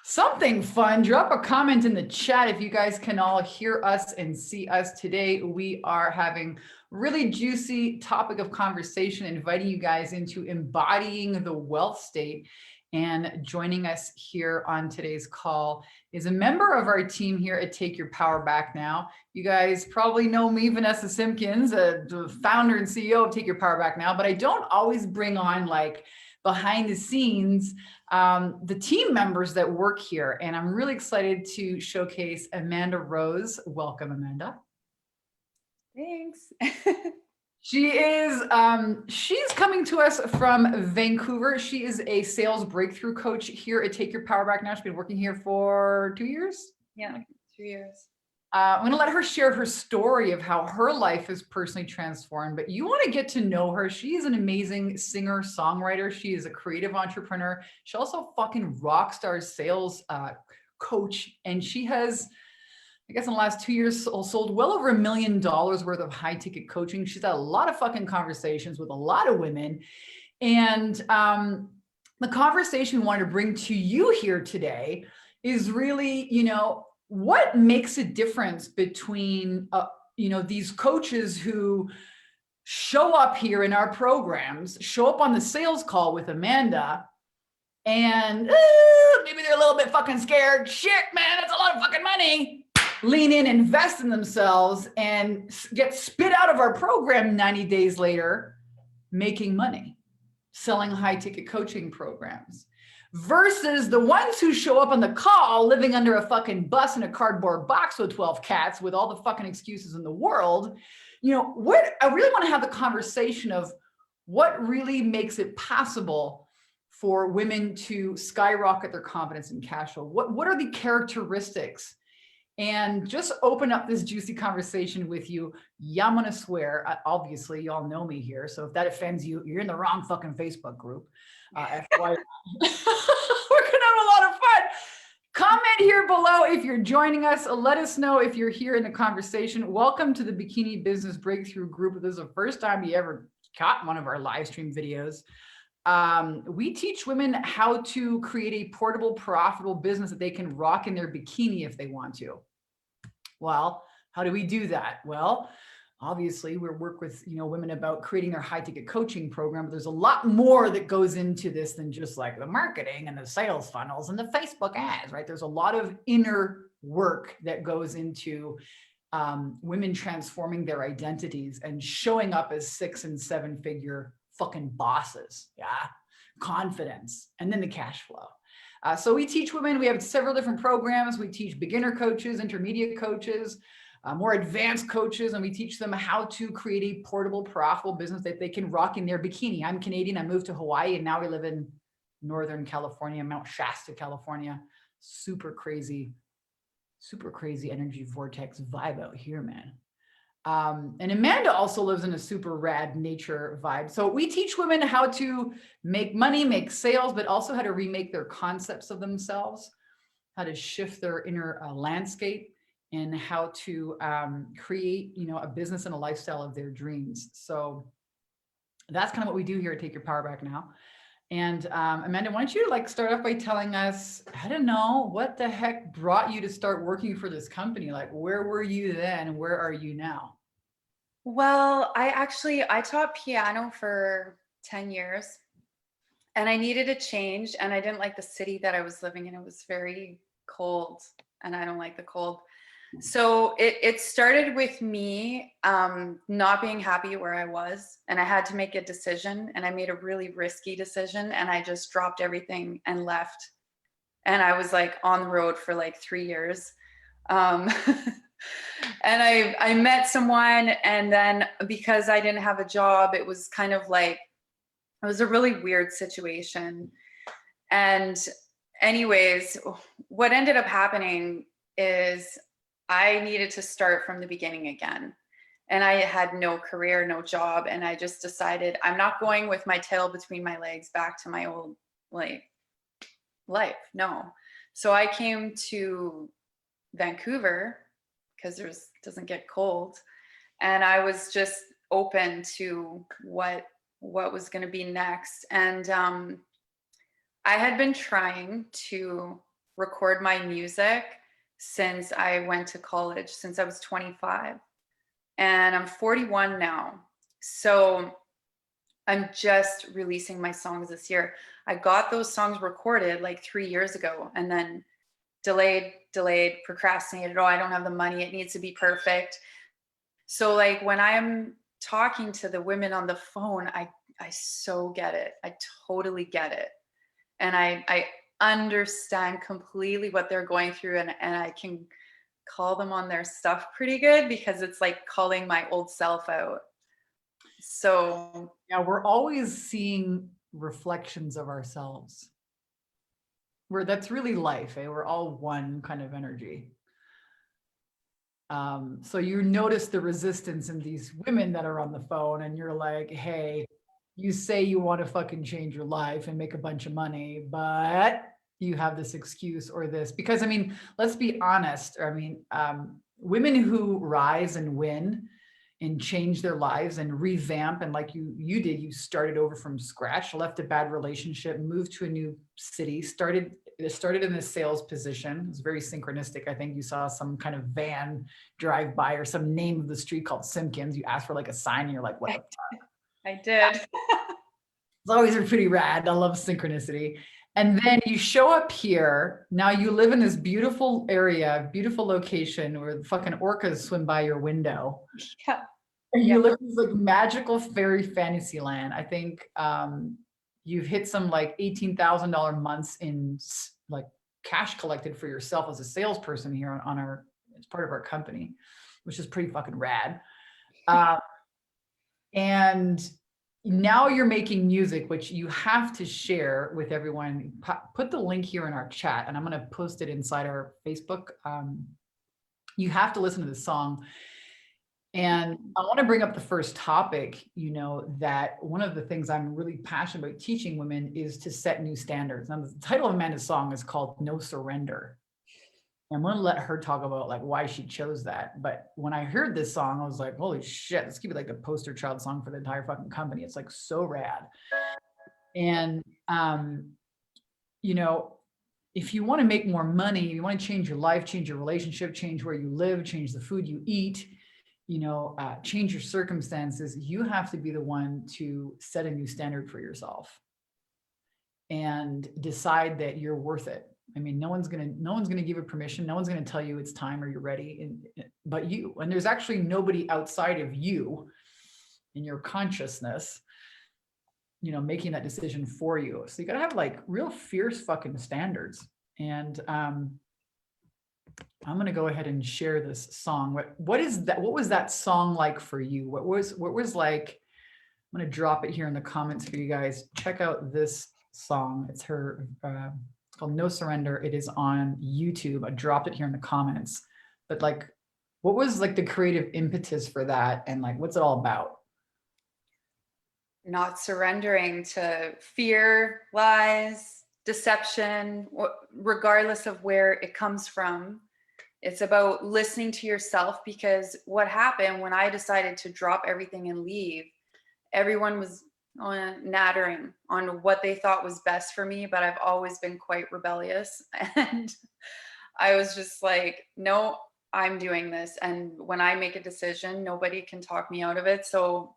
something fun, drop a comment in the chat if you guys can all hear us and see us. Today, we are having really juicy topic of conversation, inviting you guys into embodying the wealth state. And joining us here on today's call is a member of our team here at Take Your Power Back Now. You guys probably know me, Vanessa Simpkins, the founder and CEO of Take Your Power Back Now, but I don't always bring on like behind the scenes the team members that work here. And I'm really excited to showcase Amanda Rose. Welcome, Amanda. Thanks. She's coming to us from Vancouver. She is a sales breakthrough coach here at Take Your Power Back Now. She's been working here for 2 years. Yeah, 2 years. I'm going to let her share her story of how her life is personally transformed, but you want to get to know her. She is an amazing singer, songwriter. She is a creative entrepreneur. She also fucking rock star sales coach. And she has, I guess in the last 2 years, sold well over $1 million worth of high ticket coaching. She's had a lot of fucking conversations with a lot of women. And the conversation we wanted to bring to you here today is really, what makes a difference between, these coaches who show up here in our programs, show up on the sales call with Amanda, and maybe they're a little bit fucking scared. Shit, man, that's a lot of fucking money. Lean in, invest in themselves, and get spit out of our program 90 days later, making money, selling high ticket coaching programs. Versus the ones who show up on the call living under a fucking bus in a cardboard box with 12 cats with all the fucking excuses in the world. What I really want to have the conversation of what really makes it possible for women to skyrocket their confidence and cash flow. What are the characteristics? And just open up this juicy conversation with you. Yeah, I'm gonna swear, obviously you all know me here. So if that offends you, you're in the wrong fucking Facebook group. FYI. We're gonna have a lot of fun. Comment here below if you're joining us. Let us know if you're here in the conversation. Welcome to the Bikini Business Breakthrough Group. If this is the first time you ever caught one of our live stream videos. We teach women how to create a portable, profitable business that they can rock in their bikini if they want to. Well, how do we do that? Well, obviously we work with, women about creating their high ticket coaching program, but there's a lot more that goes into this than just like the marketing and the sales funnels and the Facebook ads, right? There's a lot of inner work that goes into women transforming their identities and showing up as 6 and 7 figure fucking bosses. Yeah. Confidence, and then the cash flow. So we teach women, we have several different programs. We teach beginner coaches, intermediate coaches, more advanced coaches, and we teach them how to create a portable, profitable business that they can rock in their bikini. I'm Canadian, I moved to Hawaii, and now we live in Northern California, Mount Shasta, California. Super crazy energy vortex vibe out here, man. And Amanda also lives in a super rad nature vibe. So we teach women how to make money, make sales, but also how to remake their concepts of themselves, how to shift their inner landscape, and how to create, a business and a lifestyle of their dreams. So that's kind of what we do here at Take Your Power Back Now. And Amanda, why don't you start off by telling us, I don't know, what the heck brought you to start working for this company? Like, where were you then? Where are you now? Well, I taught piano for 10 years and I needed a change, and I didn't like the city that I was living in. It was very cold and I don't like the cold. So it started with me not being happy where I was, and I had to make a decision, and I made a really risky decision, and I just dropped everything and left. And I was on the road for 3 years. And I met someone, and then because I didn't have a job, it was kind of it was a really weird situation. And anyways, what ended up happening is I needed to start from the beginning again. And I had no career, no job. And I just decided I'm not going with my tail between my legs back to my old life. No. So I came to Vancouver because doesn't get cold. And I was just open to what was going to be next. And I had been trying to record my music since I went to college, since I was 25. And I'm 41 now. So I'm just releasing my songs this year. I got those songs recorded like 3 years ago and then delayed, procrastinated. Oh, I don't have the money. It needs to be perfect. So like when I'm talking to the women on the phone, I so get it. I totally get it. And I understand completely what they're going through, and I can call them on their stuff pretty good, because it's like calling my old self out. So yeah, we're always seeing reflections of ourselves. That's really life, eh? We're all one kind of energy. So you notice the resistance in these women that are on the phone, and you're like, hey, you say you want to fucking change your life and make a bunch of money, but you have this excuse or this, because I mean, let's be honest. I mean, women who rise and win and change their lives and revamp, and like you did, you started over from scratch, left a bad relationship, moved to a new city, started in a sales position. It was very synchronistic. I think you saw some kind of van drive by, or some name of the street called Simpkins. You asked for like a sign and you're like, what the fuck? I did. It's always pretty rad. I love synchronicity. And then you show up here. Now you live in this beautiful area, beautiful location where the fucking orcas swim by your window. Yeah. And you live in this like magical fairy fantasy land. I think you've hit some like $18,000 months in like cash collected for yourself as a salesperson here on our, it's part of our company, which is pretty fucking rad. And now you're making music, which you have to share with everyone. Put the link here in our chat, and I'm going to post it inside our Facebook. You have to listen to this song. And I want to bring up the first topic, you know, that one of the things I'm really passionate about teaching women is to set new standards. Now, the title of Amanda's song is called No Surrender. And I'm going to let her talk about like why she chose that. But when I heard this song, I was like, holy shit, let's keep it like the poster child song for the entire fucking company. It's like so rad. And, you know, if you want to make more money, you want to change your life, change your relationship, change where you live, change the food you eat, you know, change your circumstances, you have to be the one to set a new standard for yourself and decide that you're worth it. I mean, no one's gonna give you permission. No one's gonna tell you it's time or you're ready, but you. And there's actually nobody outside of you in your consciousness, you know, making that decision for you. So you gotta have like real fierce fucking standards. And I'm gonna go ahead and share this song. What is that? What was that song like for you? What was like? I'm gonna drop it here in the comments for you guys. Check out this song. It's her. It's called No Surrender. It is on YouTube. I dropped it here in the comments. But like, what was like the creative impetus for that, and like, what's it all about? Not surrendering to fear, lies, deception, regardless of where it comes from. It's about listening to yourself, because what happened when I decided to drop everything and leave, everyone was nattering on what they thought was best for me, but I've always been quite rebellious. And I was just like, no, I'm doing this. And when I make a decision, nobody can talk me out of it. So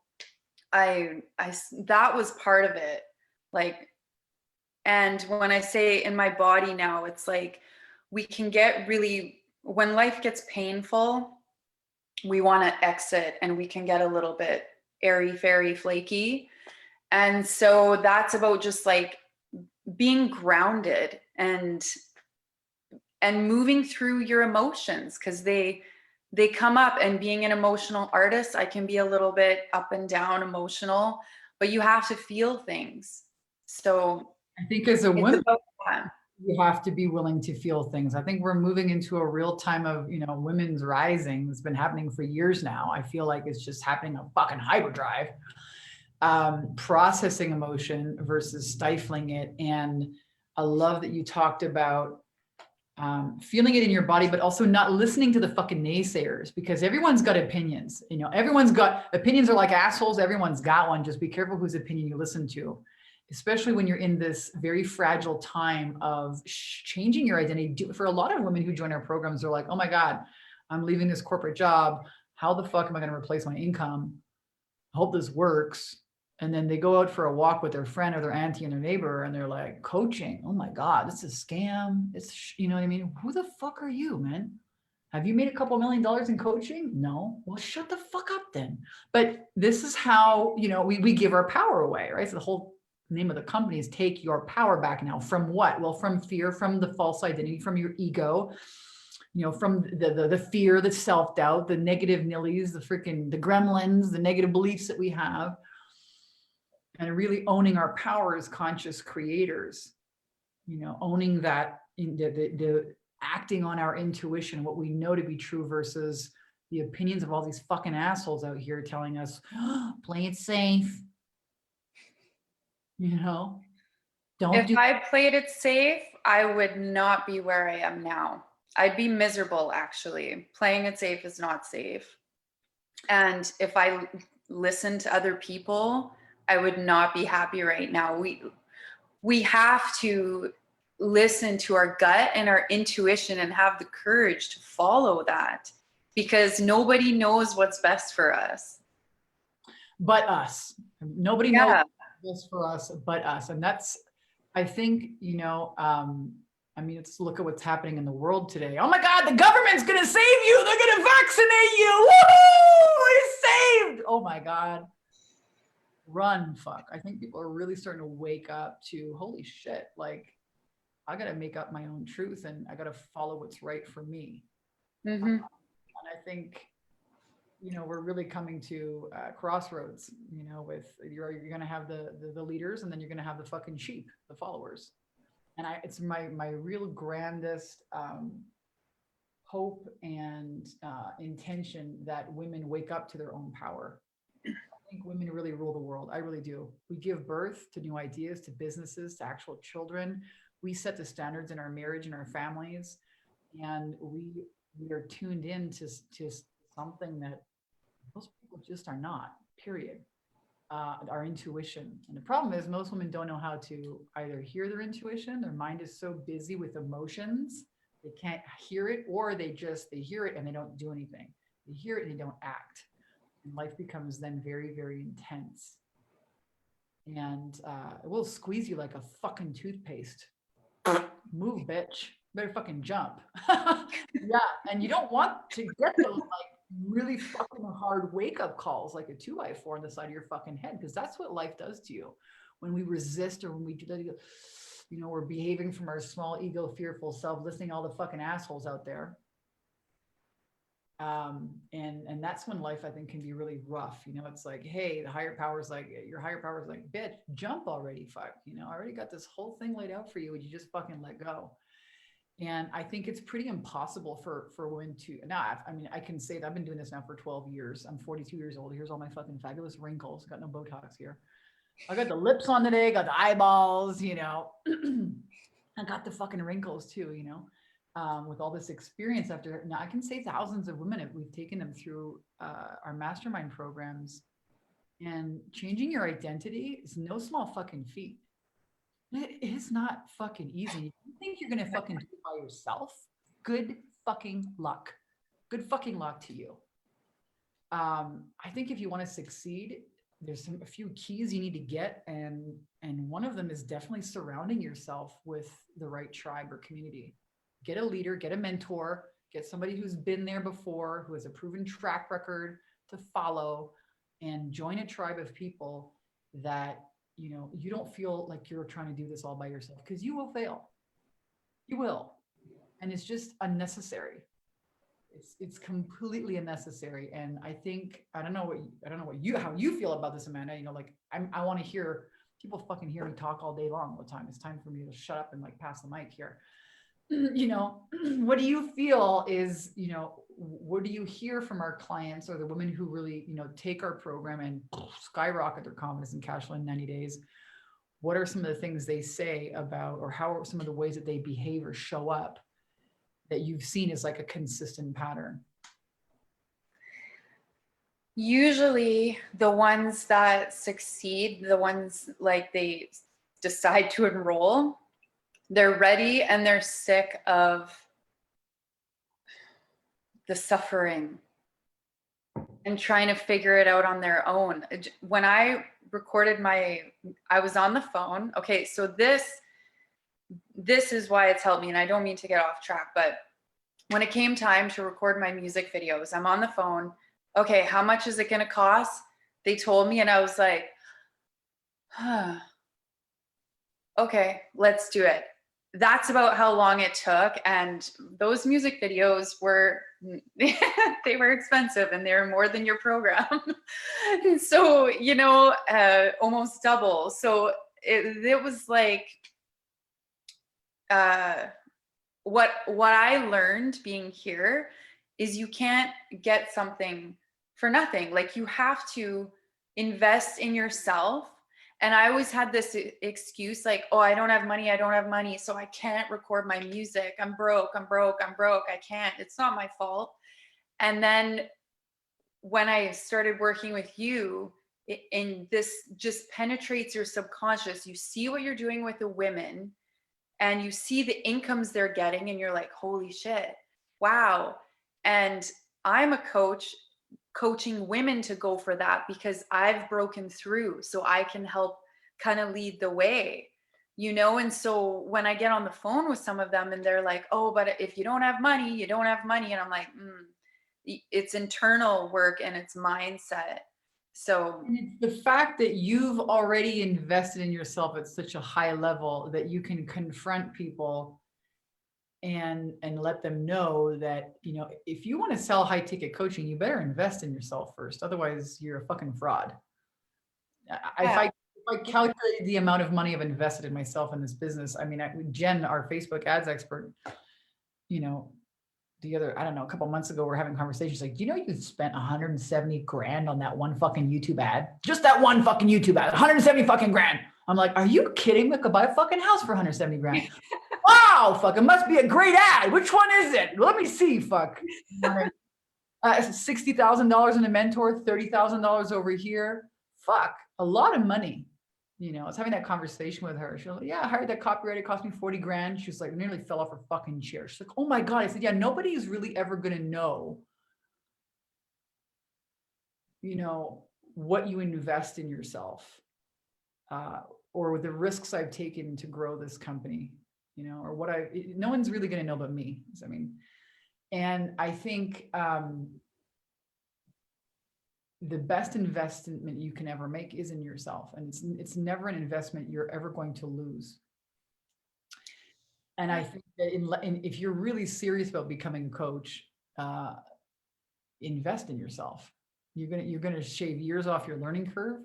that was part of it. Like, and when I say in my body now, it's like, we can get really, when life gets painful, we want to exit, and we can get a little bit airy fairy flaky. And so that's about just like being grounded and moving through your emotions, because they come up. And being an emotional artist, I can be a little bit up and down emotional, but you have to feel things. So I think as a woman, you have to be willing to feel things. I think we're moving into a real time of, you know, women's rising. It's been happening for years now. I feel like it's just happening on fucking hyperdrive. Processing emotion versus stifling it. And I love that you talked about feeling it in your body, but also not listening to the fucking naysayers, because everyone's got opinions. You know, everyone's got opinions are like assholes. Everyone's got one. Just be careful whose opinion you listen to. especially when you're in this very fragile time of changing your identity. For a lot of women who join our programs, they're like, oh my God, I'm leaving this corporate job. How the fuck am I going to replace my income? I hope this works. And then they go out for a walk with their friend or their auntie and their neighbor, and they're like, coaching. Oh my God, this is a scam. It's, you know what I mean? Who the fuck are you, man? Have you made a couple $1 million in coaching? No. Well, shut the fuck up then. But this is how, you know, we give our power away, right? So the whole name of the company is Take Your Power Back Now. From what? Well, from fear, from the false identity, from your ego, you know, from the fear, the self-doubt, the negative nillies, the gremlins, the negative beliefs that we have, and really owning our power as conscious creators, you know, owning that the acting on our intuition, what we know to be true versus the opinions of all these fucking assholes out here telling us, oh, play it safe. You know, If I played it safe, I would not be where I am now. I'd be miserable, actually. Playing it safe is not safe. And if I listened to other people, I would not be happy right now. We have to listen to our gut and our intuition and have the courage to follow that, because nobody knows what's best for us. But us. Nobody knows what's best for us but us. And that's, I think, you know, I mean, let's look at what's happening in the world today. Oh my God, the government's going to save you. They're going to vaccinate you. Woohoo! We're saved. Oh my God. Run, fuck. I think people are really starting to wake up to, holy shit, like, I got to make up my own truth and I got to follow what's right for me. Mm-hmm. And I think, you know, we're really coming to crossroads, you know, with you're going to have the leaders, and then you're going to have the fucking sheep, the followers. And it's my real grandest hope and intention that women wake up to their own power. I think women really rule the world. I really do. We give birth to new ideas, to businesses, to actual children. We set the standards in our marriage and our families, and we are tuned in to something that most people just are not, period. Our intuition. And the problem is most women don't know how to either hear their intuition. Their mind is so busy with emotions, they can't hear it, or they hear it and they don't do anything. They hear it and they don't act. And life becomes then very, very intense. And it will squeeze you like a fucking toothpaste. Move, bitch. Better fucking jump. Yeah. And you don't want to get those like really fucking hard wake-up calls like a 2x4 on the side of your fucking head, because that's what life does to you when we resist, or when we do that, you know, we're behaving from our small ego fearful self, listening to all the fucking assholes out there. And that's when life, I think, can be really rough. You know, it's like, hey, the higher power's like, your higher power's like, bitch, jump already, fuck. You know, I already got this whole thing laid out for you. Would you just fucking let go? And I think it's pretty impossible for women to, now, I mean, I can say that I've been doing this now for 12 years. I'm 42 years old. Here's all my fucking fabulous wrinkles. Got no Botox here. I got the lips on today, got the eyeballs, you know, I got the fucking wrinkles too, you know, with all this experience after, now I can say thousands of women, we've taken them through our mastermind programs, and changing your identity is no small fucking feat. It is not fucking easy. You think you're going to fucking do it by yourself? Good fucking luck. Good fucking luck to you. I think if you want to succeed, there's a few keys you need to get. And one of them is definitely surrounding yourself with the right tribe or community. Get a leader, get a mentor, get somebody who's been there before, who has a proven track record to follow, and join a tribe of people that, you know, you don't feel like you're trying to do this all by yourself, because you will fail. You will. And it's just unnecessary. It's completely unnecessary. And I think, I don't know how you feel about this, Amanda. You know, like I want to hear people fucking hear me talk all day long all the time. It's time for me to shut up and like pass the mic here. You know, what do you feel is, you know, what do you hear from our clients or the women who really, you know, take our program and skyrocket their confidence and cash flow in 90 days? What are some of the things they say about, or how are some of the ways that they behave or show up that you've seen as like a consistent pattern? Usually the ones that succeed, the ones like they decide to enroll, they're ready and they're sick of the suffering and trying to figure it out on their own. When I recorded I was on the phone. Okay, so this is why it's helped me, and I don't mean to get off track, but when it came time to record my music videos, I'm on the phone. Okay, how much is it going to cost? They told me, and I was like, huh, okay, let's do it. That's about how long it took. And those music videos were, they were expensive, and they were more than your program. So, you know, almost double. So it was like, what I learned being here is you can't get something for nothing. Like, you have to invest in yourself. And I always had this excuse like, oh, I don't have money, so I can't record my music. I'm broke. I can't. It's not my fault. And then when I started working with you, and this just penetrates your subconscious, you see what you're doing with the women, and you see the incomes they're getting, and you're like, holy shit, wow. And I'm a coach coaching women to go for that because I've broken through, so I can help kind of lead the way, you know? And so when I get on the phone with some of them and they're like, oh, but if you don't have money, you don't have money. And I'm like, it's internal work and it's mindset. So and it's the fact that you've already invested in yourself at such a high level that you can confront people and let them know that, you know, if you want to sell high ticket coaching, you better invest in yourself first. Otherwise you're a fucking fraud. yeah. If I calculated the amount of money I've invested in myself in this business, I mean, Jen, our Facebook ads expert, you know, I don't know, a couple months ago, we're having conversations like, do you know you spent 170 grand on that one fucking YouTube ad? Just that one fucking YouTube ad, 170 fucking grand. I'm like, are you kidding me? I could buy a fucking house for 170 grand. Wow, fuck, it must be a great ad. Which one is it? Let me see, fuck. $60,000 in a mentor, $30,000 over here. Fuck, a lot of money. You know, I was having that conversation with her. She's like, yeah, I hired that copywriter. It cost me 40 grand. She was like, nearly fell off her fucking chair. She's like, oh my God. I said, yeah, nobody is really ever going to know, you know, what you invest in yourself, or the risks I've taken to grow this company, you know, or no one's really going to know but me. I mean, and I think, the best investment you can ever make is in yourself. And it's never an investment you're ever going to lose. And I think that if you're really serious about becoming a coach, invest in yourself. You're gonna shave years off your learning curve.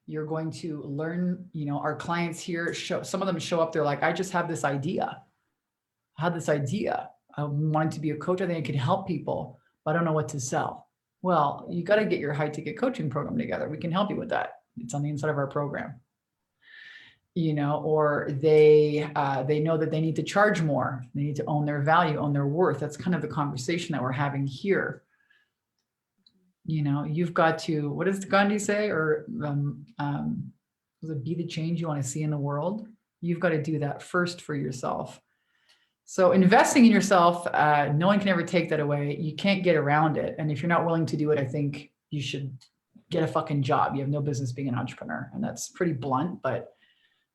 You're going to learn, you know, our clients here some of them show up, they're like, I just have this idea. I had this idea. I wanted to be a coach. I think I could help people, but I don't know what to sell. Well, you got to get your high ticket coaching program together. We can help you with that. It's on the inside of our program. You know, or they know that they need to charge more. They need to own their value, own their worth. That's kind of the conversation that we're having here. You know, you've got to, what does Gandhi say? Or was it be the change you want to see in the world? You've got to do that first for yourself. So investing in yourself, no one can ever take that away. You can't get around it. And if you're not willing to do it, I think you should get a fucking job. You have no business being an entrepreneur. And that's pretty blunt, but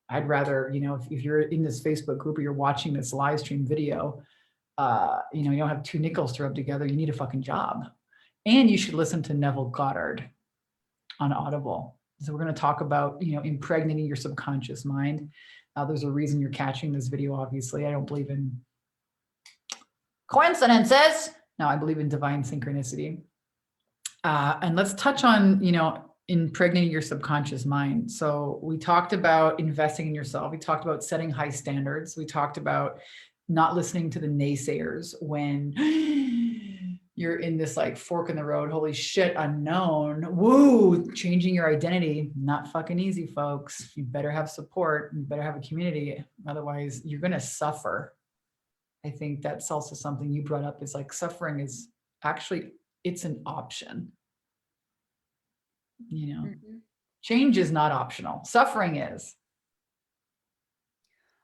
I'd rather, you know, if you're in this Facebook group or you're watching this live stream video, you know, you don't have two nickels to rub together. You need a fucking job. And you should listen to Neville Goddard on Audible. So we're going to talk about, you know, impregnating your subconscious mind. There's a reason you're catching this video, obviously. I don't believe in coincidences. No, I believe in divine synchronicity. And let's touch on, you know, impregnating your subconscious mind. So we talked about investing in yourself. We talked about setting high standards. We talked about not listening to the naysayers when you're in this like fork in the road, holy shit, unknown, woo, changing your identity, not fucking easy, folks. You better have support, you better have a community. Otherwise you're going to suffer. I think that's also something you brought up, is like suffering is actually, it's an option. You know, change is not optional. Suffering is.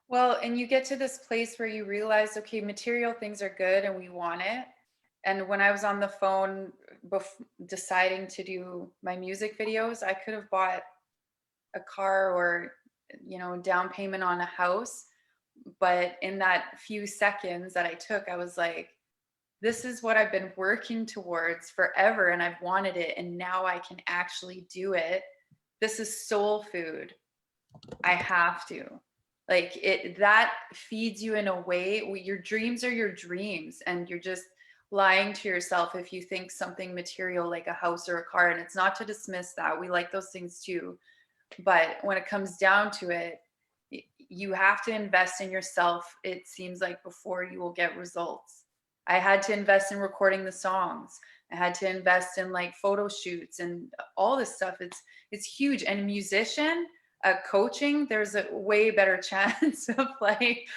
Well, and you get to this place where you realize, okay, material things are good and we want it. And when I was on the phone deciding to do my music videos, I could have bought a car or, down payment on a house. But in that few seconds that I took, I was like, this is what I've been working towards forever and I've wanted it. And now I can actually do it. This is soul food. I have to. Like it, that feeds you in a way. Your dreams are your dreams, and you're just lying to yourself if you think something material like a house or a car. And it's not to dismiss that. We like those things too. But when it comes down to it, you have to invest in yourself, it seems like, before you will get results. I had to invest in recording the songs. I had to invest in like photo shoots and all this stuff. It's huge. And musician coaching, there's a way better chance of like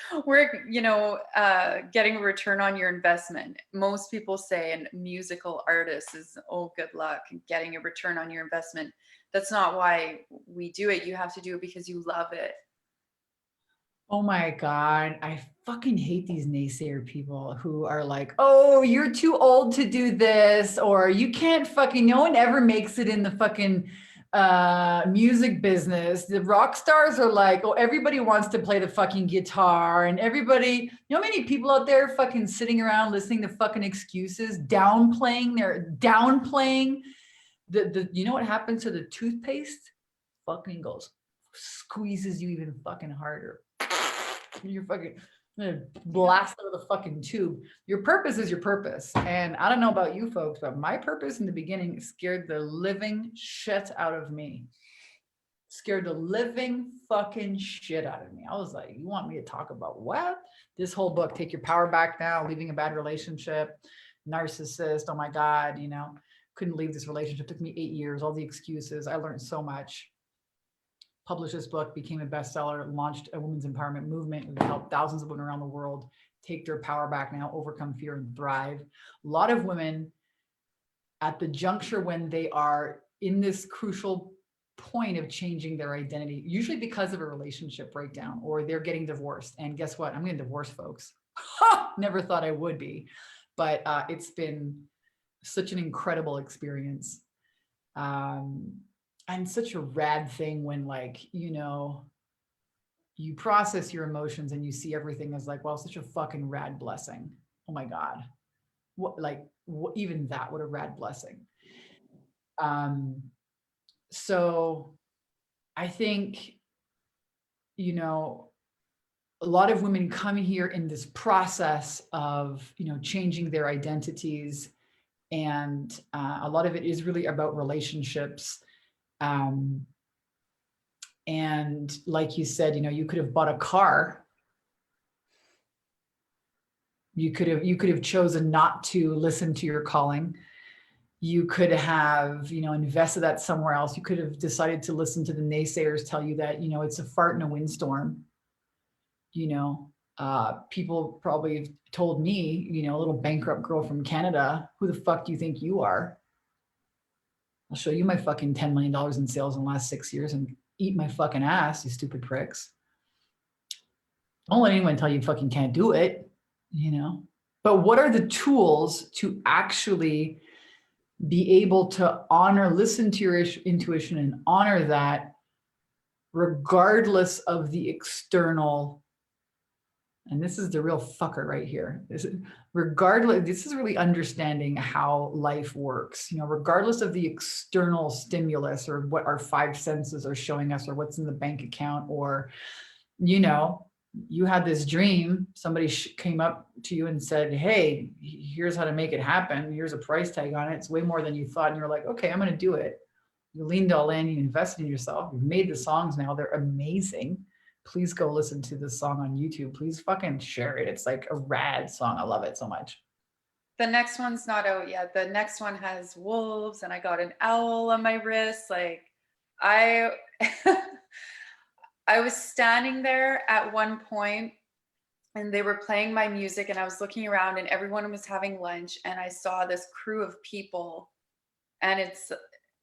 getting a return on your investment. Most people say a musical artist is, oh, good luck getting a return on your investment. That's not why we do it. You have to do it because you love it. Oh my God. I fucking hate these naysayer people who are like, oh, you're too old to do this, or you can't fucking, no one ever makes it in the fucking music business. The rock stars are like, oh, everybody wants to play the fucking guitar, and everybody, you know how many people out there fucking sitting around listening to fucking excuses, downplaying the you know what happens to the toothpaste? Fucking goes, squeezes you even fucking harder. You're fucking gonna blast out of the fucking tube. Your purpose is your purpose. And I don't know about you folks, but my purpose in the beginning scared the living shit out of me. Scared the living fucking shit out of me. I was like, you want me to talk about what? This whole book, Take Your Power Back Now, Leaving a Bad Relationship, Narcissist, oh my God, couldn't leave this relationship. It took me 8 years, all the excuses. I learned so much. Published this book, became a bestseller, launched a women's empowerment movement that helped thousands of women around the world take their power back now, overcome fear, and thrive. A lot of women at the juncture when they are in this crucial point of changing their identity, usually because of a relationship breakdown or they're getting divorced. And guess what? I'm getting divorced, folks. Never thought I would be, but it's been such an incredible experience. And such a rad thing when you process your emotions and you see everything as like, well, such a fucking rad blessing. Oh my God. Even that, what a rad blessing. So I think, a lot of women come here in this process of, changing their identities. And a lot of it is really about relationships. And like you said, you could have bought a car. You could have chosen not to listen to your calling. You could have, invested that somewhere else. You could have decided to listen to the naysayers tell you that, it's a fart in a windstorm. People probably told me, a little bankrupt girl from Canada, who the fuck do you think you are? I'll show you my fucking $10 million in sales in the last 6 years and eat my fucking ass, you stupid pricks. Don't let anyone tell you fucking can't do it, But what are the tools to actually be able to listen to your intuition and honor that regardless of the external? And this is the real fucker right here. This is really understanding how life works, regardless of the external stimulus or what our five senses are showing us or what's in the bank account, or, you had this dream, somebody came up to you and said, hey, here's how to make it happen. Here's a price tag on it. It's way more than you thought. And you're like, okay, I'm going to do it. You leaned all in, you invested in yourself. You've made the songs now. They're amazing. Please go listen to this song on YouTube. Please fucking share it. It's like a rad song. I love it so much. The next one's not out yet. The next one has wolves and I got an owl on my wrist. Like I was standing there at one point and they were playing my music and I was looking around and everyone was having lunch and I saw this crew of people and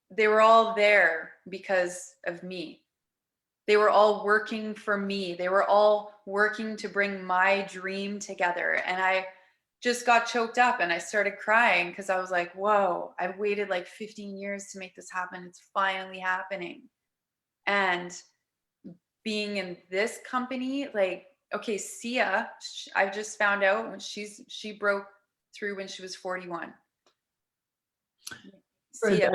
they were all there because of me. They were all working for me. They were all working to bring my dream together. And I just got choked up and I started crying because I was like, whoa, I've waited like 15 years to make this happen. It's finally happening. And being in this company, like, okay, Sia, I just found out when she broke through when she was 41. Sia.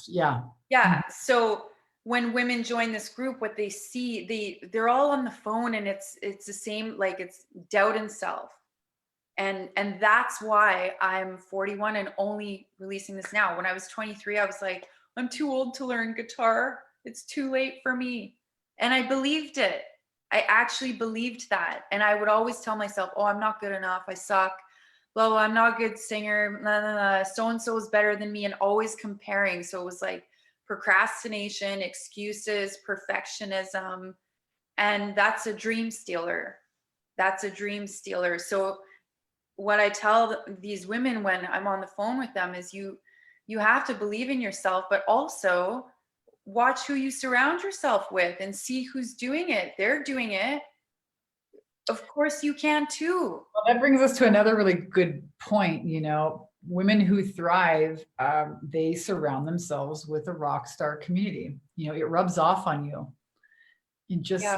Yeah. Yeah. So when women join this group, what they see, they're all on the phone, and it's the same, like, it's doubt in self. And that's why I'm 41 and only releasing this now. When I was 23, I was like, I'm too old to learn guitar. It's too late for me. And I believed it. I actually believed that. And I would always tell myself, oh, I'm not good enough. I suck. Blah, blah, I'm not a good singer. Blah, blah, blah. So-and-so is better than me, and always comparing. So it was like procrastination, excuses, perfectionism. And that's a dream stealer. That's a dream stealer. So what I tell these women when I'm on the phone with them is you have to believe in yourself, but also watch who you surround yourself with and see who's doing it. They're doing it. Of course you can too. Well, that brings us to another really good point. You know, women who thrive, they surround themselves with a rock star community. You know, it rubs off on you. And just Yeah.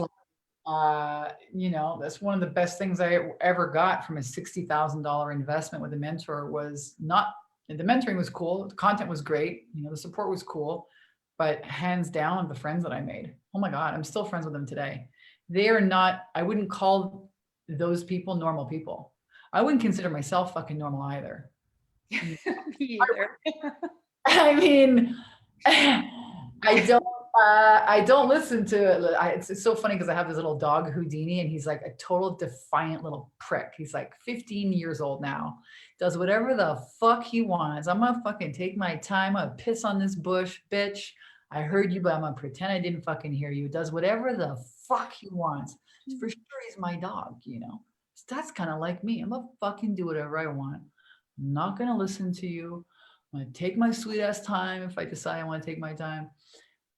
you know, that's one of the best things I ever got from a $60,000 investment with a mentor. Was not, the mentoring was cool, the content was great, you know, the support was cool, but hands down, the friends that I made, oh my God, I'm still friends with them today. They are not, I wouldn't call those people normal people. I wouldn't consider myself fucking normal either. Me either. I mean, I don't listen to it. It's so funny because I have this little dog, Houdini, and he's like a total defiant little prick. He's like 15 years old now, does whatever the fuck he wants. I'm gonna fucking take my time. I'm gonna piss on this bush, bitch. I heard you, but I'm gonna pretend I didn't fucking hear you. Does whatever the fuck he wants. For sure, he's my dog, you know. So that's kind of like me. I'm gonna fucking do whatever I want. I'm not gonna listen to you. I'm gonna take my sweet ass time if I decide I want to take my time.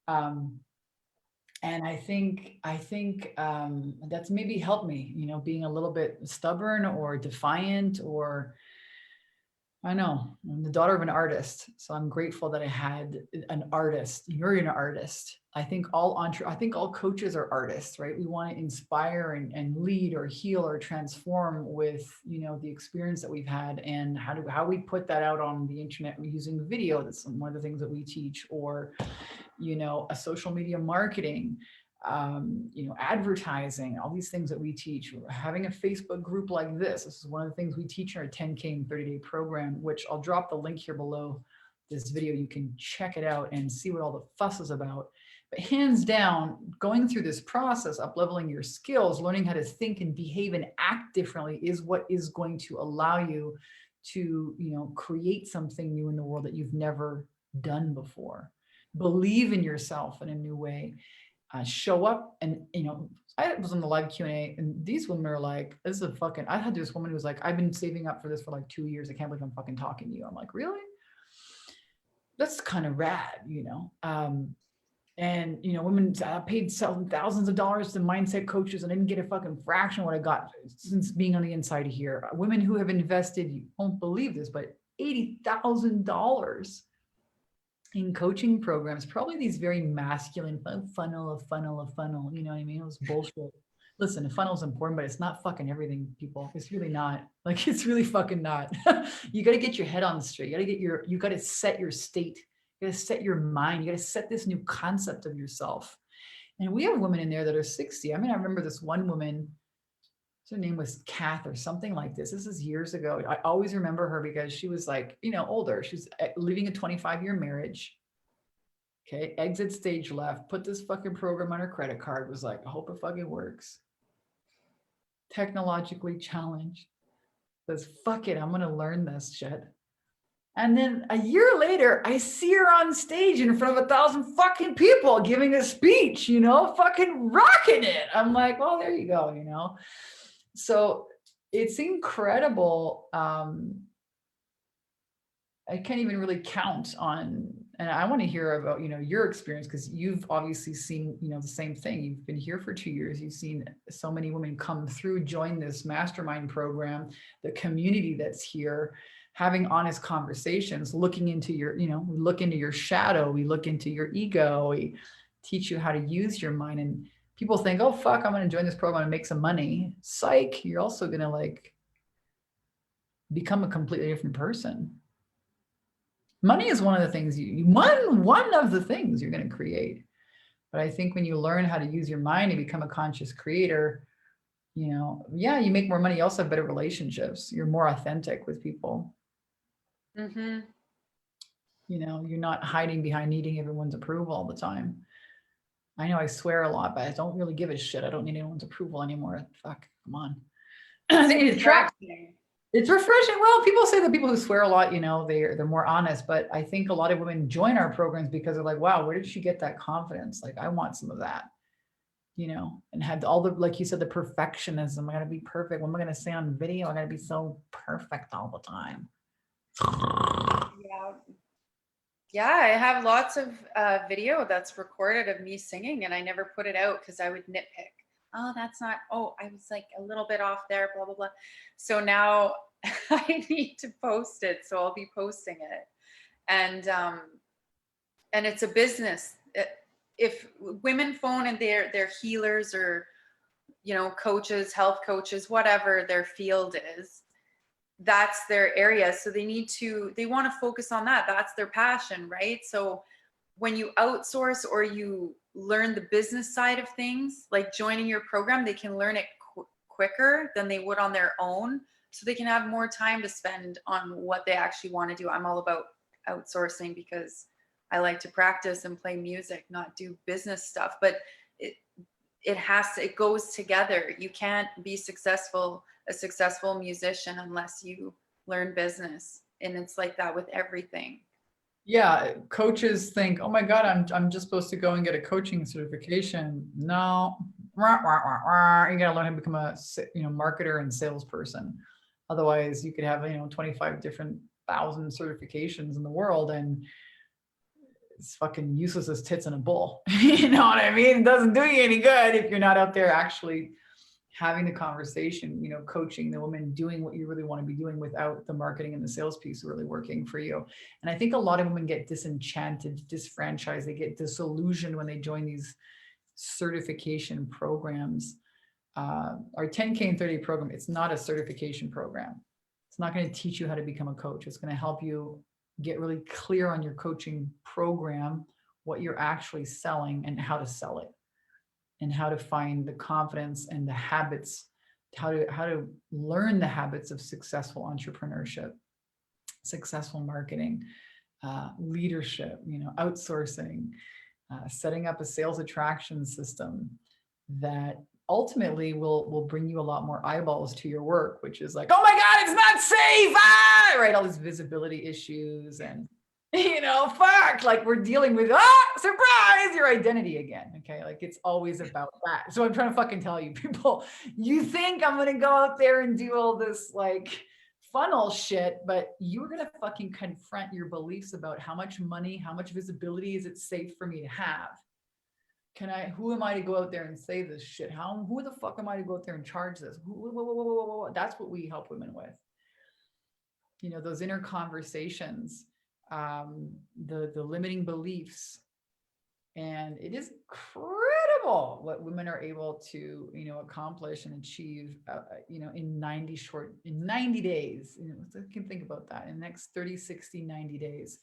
And I think that's maybe helped me, you know, being a little bit stubborn or defiant, or I know I'm the daughter of an artist, so I'm grateful that I had an artist. You're an artist. I think all coaches are artists, right? We want to inspire and lead or heal or transform with, you know, the experience that we've had, and how we put that out on the internet using video. That's one of the things that we teach, or, you know, a social media marketing, you know, advertising, all these things that we teach. Having a Facebook group like this is one of the things we teach in our 10K and 30-day program, which I'll drop the link here below this video. You can check it out and see what all the fuss is about. But hands down, going through this process, up-leveling your skills, learning how to think and behave and act differently is what is going to allow you to, you know, create something new in the world that you've never done before. Believe in yourself in a new way. Show up, and, you know, I was on the live Q&A, and these women are like, this is a fucking, I had this woman who was like, I've been saving up for this for like 2 years. I can't believe I'm fucking talking to you. I'm like, really? That's kind of rad, you know? And, you know, women paid thousands of dollars to mindset coaches and didn't get a fucking fraction of what I got since being on the inside of here. Women who have invested, you won't believe this, but $80,000 in coaching programs, probably these very masculine funnel, you know what I mean? It was bullshit. Listen, a funnel is important, but it's not fucking everything, people. It's really not. Like, it's really fucking not. You got to get your head on straight. You got to set your state. You got to set your mind. You got to set this new concept of yourself. And we have women in there that are 60. I mean, I remember this one woman, her name was Kath or something like this. This is years ago. I always remember her because she was like, you know, older. She's leaving a 25-year marriage. Okay, exit stage left, put this fucking program on her credit card, was like, I hope it fucking works. Technologically challenged. Says, fuck it, I'm gonna learn this shit. And then a year later, I see her on stage in front of 1,000 fucking people giving a speech, you know, fucking rocking it. I'm like, well, there you go, you know. So it's incredible. I can't even really count on And I want to hear about, your experience, because you've obviously seen, the same thing. You've been here for 2 years. You've seen so many women come through, join this mastermind program, the community that's here, having honest conversations, looking into your, we look into your shadow, we look into your ego, we teach you how to use your mind. And people think, oh, fuck, I'm going to join this program and make some money. Psych, you're also going to like become a completely different person. Money is one of the things one of the things you're going to create. But I think when you learn how to use your mind and become a conscious creator, yeah, you make more money. You also have better relationships. You're more authentic with people. Mm-hmm. You're not hiding behind needing everyone's approval all the time. I know I swear a lot, but I don't really give a shit. I don't need anyone's approval anymore. Fuck, come on. It's refreshing. Well, people say that people who swear a lot, they're more honest, but I think a lot of women join our programs because they're like, wow, where did she get that confidence? Like, I want some of that, and had all the, like you said, the perfectionism. I gotta be perfect. What am I gonna say on video? I gotta be so perfect all the time. Yeah. Yeah, I have lots of video that's recorded of me singing, and I never put it out because I would nitpick. Oh, that's not, oh, I was like a little bit off there, blah, blah, blah. So now I need to post it. So I'll be posting it. And it's a business. If women phone and they're healers or, coaches, health coaches, whatever their field is, that's their area. So they want to focus on that. That's their passion, right? So when you outsource or you learn the business side of things, like joining your program, they can learn it quicker than they would on their own. So they can have more time to spend on what they actually want to do. I'm all about outsourcing because I like to practice and play music, not do business stuff. But it goes together. You can't be a successful musician unless you learn business. And it's like that with everything. Yeah, coaches think, oh my God, I'm just supposed to go and get a coaching certification. No, you gotta learn how to become a marketer and salesperson. Otherwise, you could have 25 different thousand certifications in the world, and it's fucking useless as tits in a bowl. You know what I mean? It doesn't do you any good if you're not out there actually having the conversation, coaching the woman, doing what you really want to be doing without the marketing and the sales piece really working for you. And I think a lot of women get disenchanted, disfranchised. They get disillusioned when they join these certification programs. Our 10K and 30 program, it's not a certification program. It's not going to teach you how to become a coach. It's going to help you get really clear on your coaching program, what you're actually selling and how to sell it, and how to find the confidence and the habits, how to learn the habits of successful entrepreneurship, successful marketing, leadership, outsourcing, setting up a sales attraction system that ultimately will bring you a lot more eyeballs to your work, which is like, oh my God, it's not safe, right? All these visibility issues and, fuck, like we're dealing with, surprise, your identity again. Okay. Like it's always about that. So I'm trying to fucking tell you people, you think I'm going to go out there and do all this like funnel shit, but you're going to fucking confront your beliefs about how much money, how much visibility is it safe for me to have? Who am I to go out there and say this shit? Who the fuck am I to go out there and charge this? That's what we help women with. Those inner conversations, the limiting beliefs. And it is incredible what women are able to, accomplish and achieve, in 90 days. I can think about that in the next 30, 60, 90 days.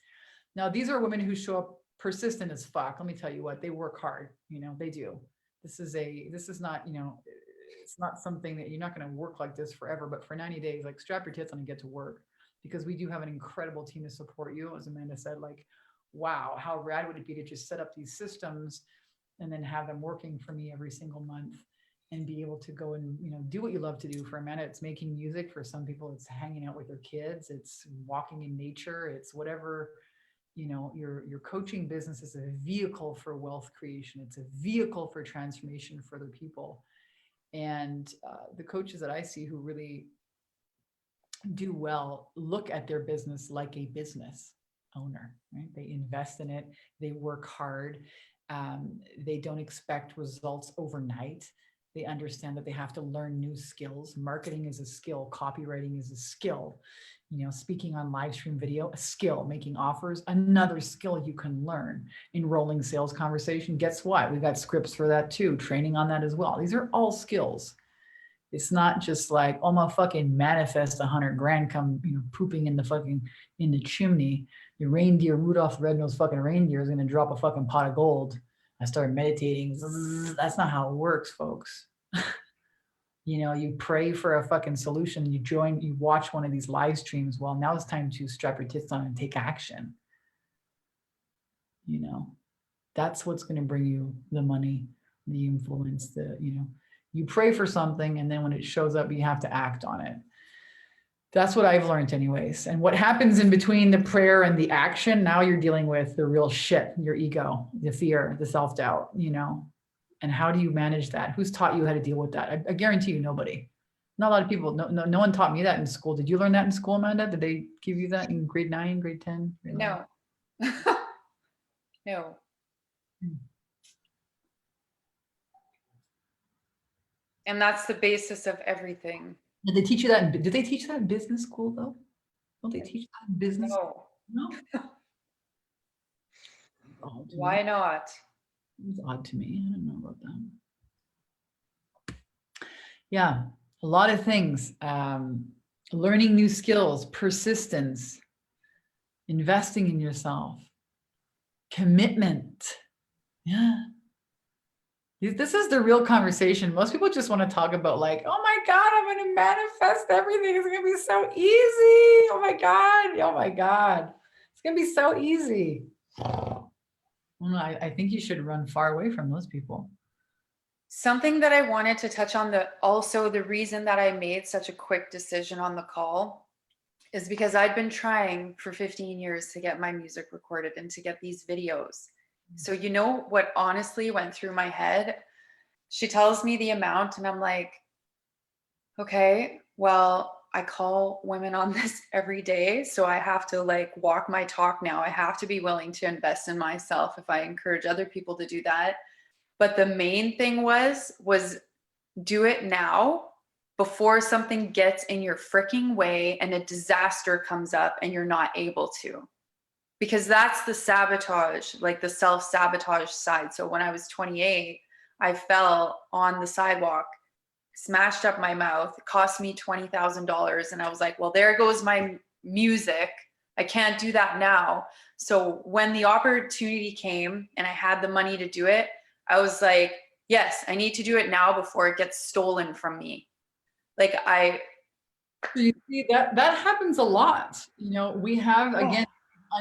Now, these are women who show up persistent as fuck. Let me tell you what, they work hard, they do. This is not, it's not something that you're not going to work like this forever, but for 90 days, like strap your tits on and get to work, because we do have an incredible team to support you. As Amanda said, like, wow, how rad would it be to just set up these systems and then have them working for me every single month and be able to go and, do what you love to do. For Amanda, it's making music. For some people, it's hanging out with their kids. It's walking in nature. It's whatever, your coaching business is a vehicle for wealth creation. It's a vehicle for transformation for other people. And the coaches that I see who really do well look at their business like a business. owner, right? They invest in it. They work hard. They don't expect results overnight. They understand that they have to learn new skills. Marketing is a skill. Copywriting is a skill. Speaking on live stream video, a skill. Making offers, another skill you can learn. Enrolling sales conversation, guess what? We've got scripts for that too. Training on that as well. These are all skills. It's not just like, oh, I'm gonna fucking manifest 100 grand come, pooping in the chimney. The reindeer, Rudolph the Red-Nosed fucking reindeer is gonna drop a fucking pot of gold. I start meditating. That's not how it works, folks. You pray for a fucking solution. You watch one of these live streams. Well, now it's time to strap your tits on and take action. That's what's going to bring you the money, the influence, you pray for something, and then when it shows up, you have to act on it. That's what I've learned anyways. And what happens in between the prayer and the action, now you're dealing with the real shit, your ego, the fear, the self-doubt, and how do you manage that? Who's taught you how to deal with that? I guarantee you, nobody. Not a lot of people. No one taught me that in school. Did you learn that in school, Amanda? Did they give you that in grade 9, grade 10? No. No. And that's the basis of everything. Did they teach you that? Did they teach that in business school though? Don't they teach that in business? No. Why not? It was odd to me. I don't know about that. Yeah, a lot of things. Learning new skills, persistence, investing in yourself, commitment. Yeah. This is the real conversation. Most people just want to talk about like, oh my God, I'm going to manifest everything. It's going to be so easy. Oh my God. Oh my God. It's going to be so easy. I think you should run far away from those people. Something that I wanted to touch on, also the reason that I made such a quick decision on the call is because I'd been trying for 15 years to get my music recorded and to get these videos. So what honestly went through my head? She tells me the amount and I'm like, okay, well, I call women on this every day. So I have to like walk my talk now. I have to be willing to invest in myself if I encourage other people to do that. But the main thing was do it now before something gets in your freaking way and a disaster comes up and you're not able to. Because that's the sabotage, like the self-sabotage side. So when I was 28, I fell on the sidewalk, smashed up my mouth, it cost me $20,000. And I was like, well, there goes my music. I can't do that now. So when the opportunity came and I had the money to do it, I was like, yes, I need to do it now before it gets stolen from me. Like you see that happens a lot. We have, again,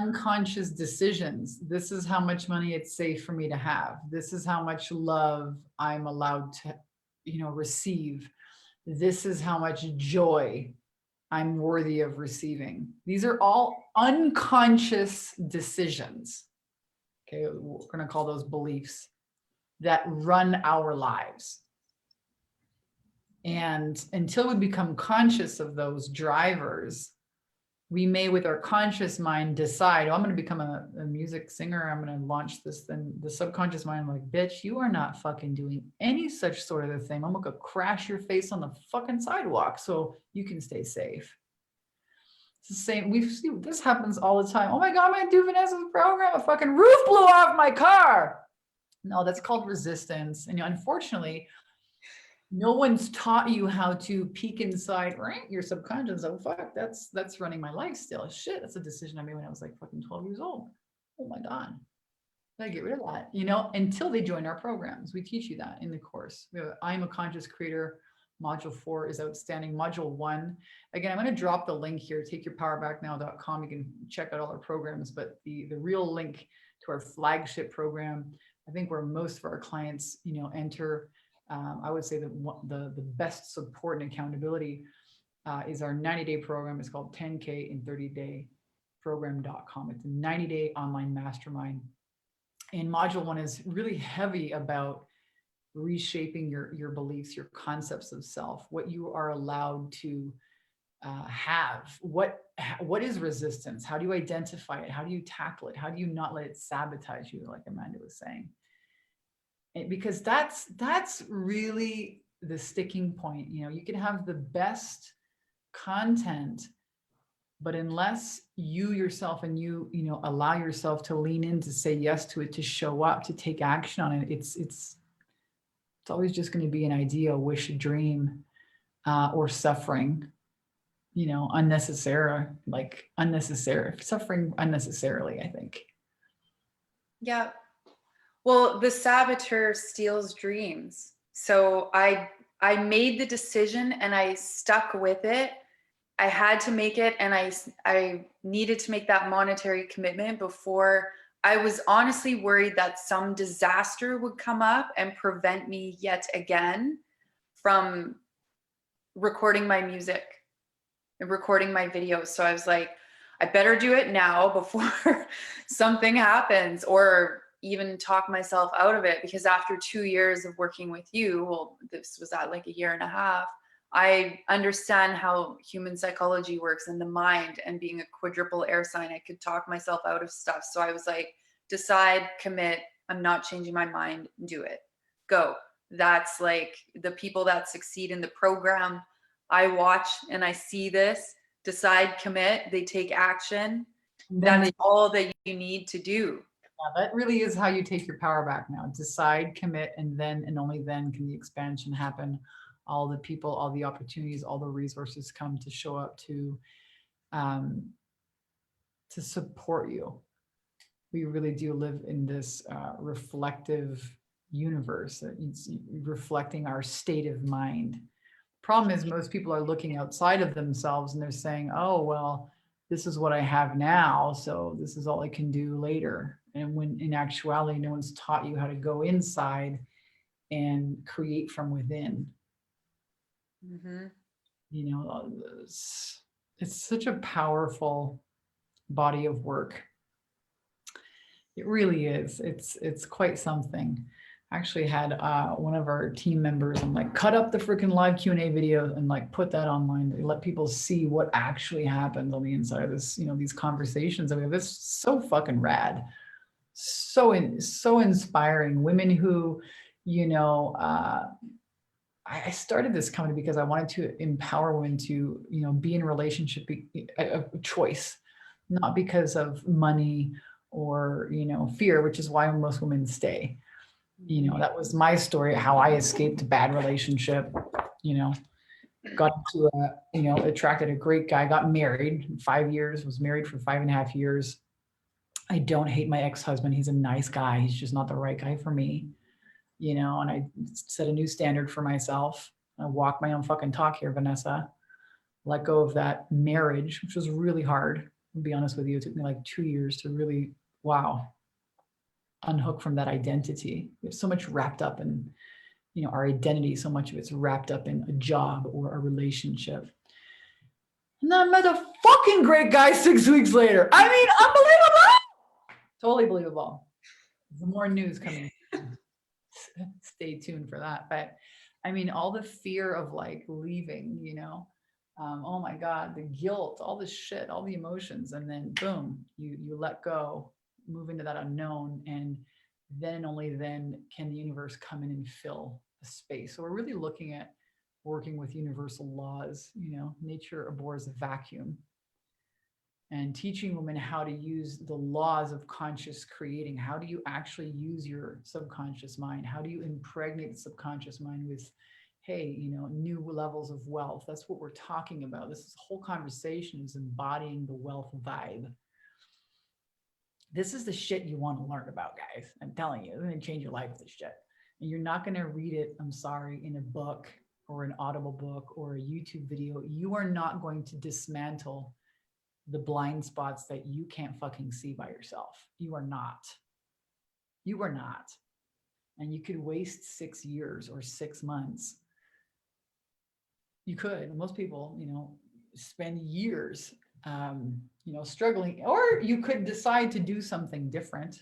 unconscious decisions. This is how much money it's safe for me to have. This is how much love I'm allowed to, receive. This is how much joy I'm worthy of receiving. These are all unconscious decisions. Okay, we're going to call those beliefs that run our lives. And until we become conscious of those drivers, we may, with our conscious mind, decide, oh, I'm going to become a music singer. I'm going to launch this. Then the subconscious mind, like, bitch, you are not fucking doing any such sort of a thing. I'm going to crash your face on the fucking sidewalk so you can stay safe. It's the same. This happens all the time. Oh my God, I'm going to do Vanessa's program. A fucking roof blew off my car. No, that's called resistance. And unfortunately, no one's taught you how to peek inside, right? Your subconscious. Oh, fuck, that's running my life still. Shit, that's a decision I made when I was like fucking 12 years old. Oh my God. I get rid of that, until they join our programs. We teach you that in the course. I'm a Conscious Creator. Module 4 is outstanding. Module 1, again, I'm going to drop the link here, takeyourpowerbacknow.com. You can check out all our programs, but the real link to our flagship program, I think where most of our clients, enter, I would say that the best support and accountability is our 90-day program. It's called 10K in 30-day program.com. It's a 90-day online mastermind. And module 1 is really heavy about reshaping your beliefs, your concepts of self, what you are allowed to have? What is resistance? How do you identify it? How do you tackle it? How do you not let it sabotage you, like Amanda was saying? Because that's really the sticking point. You know, you can have the best content, but unless you yourself and you know allow yourself to lean in, to say yes to it, to show up, to take action on it, it's always just going to be an idea, a wish, a dream, or suffering, you know, unnecessary suffering unnecessarily, I think. Yeah. Well, the saboteur steals dreams. So I made the decision and I stuck with it. I had to make it, and I needed to make that monetary commitment before. I was honestly worried that some disaster would come up and prevent me yet again from recording my music and recording my videos. So I was like, I better do it now before something happens, or even talk myself out of it. Because after 2 years of working with you, well, this was at like a year and a half, I understand how human psychology works in the mind, and being a quadruple air sign, I could talk myself out of stuff. So I was like, decide, commit, I'm not changing my mind, do it, go. That's like the people that succeed in the program I watch, and I see this: decide, commit, they take action. That's all that you need to do. Yeah, that really is how you take your power back now. Decide, commit, and then and only then can the expansion happen. All the people, all the opportunities, all the resources come to show up um, to support you. We really do live in this reflective universe. It's reflecting our state of mind. Problem is, most people are looking outside of themselves and they're saying, oh, well, this is what I have now, so this is all I can do later. And when in actuality, no one's taught you how to go inside and create from within. Mm-hmm. You know, it's such a powerful body of work. It really is. It's quite something. I actually had one of our team members and like cut up the freaking live Q&A video and like put that online to let people see what actually happens on the inside of this, you know, these conversations. I mean, this is so fucking rad. So inspiring. Women who, you know, I started this company because I wanted to empower women to, you know, be in a relationship, a choice, not because of money or, you know, fear, which is why most women stay. You know, that was my story, how I escaped a bad relationship, you know, got into you know, attracted a great guy, got married 5 years, was married for 5.5 years. I don't hate my ex-husband. He's a nice guy. He's just not the right guy for me, you know, and I set a new standard for myself. I walk my own fucking talk here, Vanessa. Let go of that marriage, which was really hard. I'll be honest with you. It took me like 2 years to really, wow, unhook from that identity. We have so much wrapped up in, you know, our identity. So much of it's wrapped up in a job or a relationship. And then I met a fucking great guy 6 weeks later. I mean, unbelievable. Totally believable. There's more news coming. Stay tuned for that. But I mean, all the fear of like leaving, you know, oh my God, the guilt, all this shit, all the emotions, and then boom, you let go, move into that unknown, and then only then can the universe come in and fill the space. So we're really looking at working with universal laws. You know, nature abhors a vacuum. And teaching women how to use the laws of conscious creating. How do you actually use your subconscious mind? How do you impregnate the subconscious mind with, hey, you know, new levels of wealth? That's what we're talking about. This whole conversation is embodying the wealth vibe. This is the shit you want to learn about, guys. I'm telling you, it's going to change your life with this shit. And you're not going to read it, I'm sorry, in a book or an Audible book or a YouTube video. You are not going to dismantle the blind spots that you can't fucking see by yourself. You are not. You are not. And you could waste 6 years or 6 months. You could. Most people, you know, spend years, you know, struggling, or you could decide to do something different.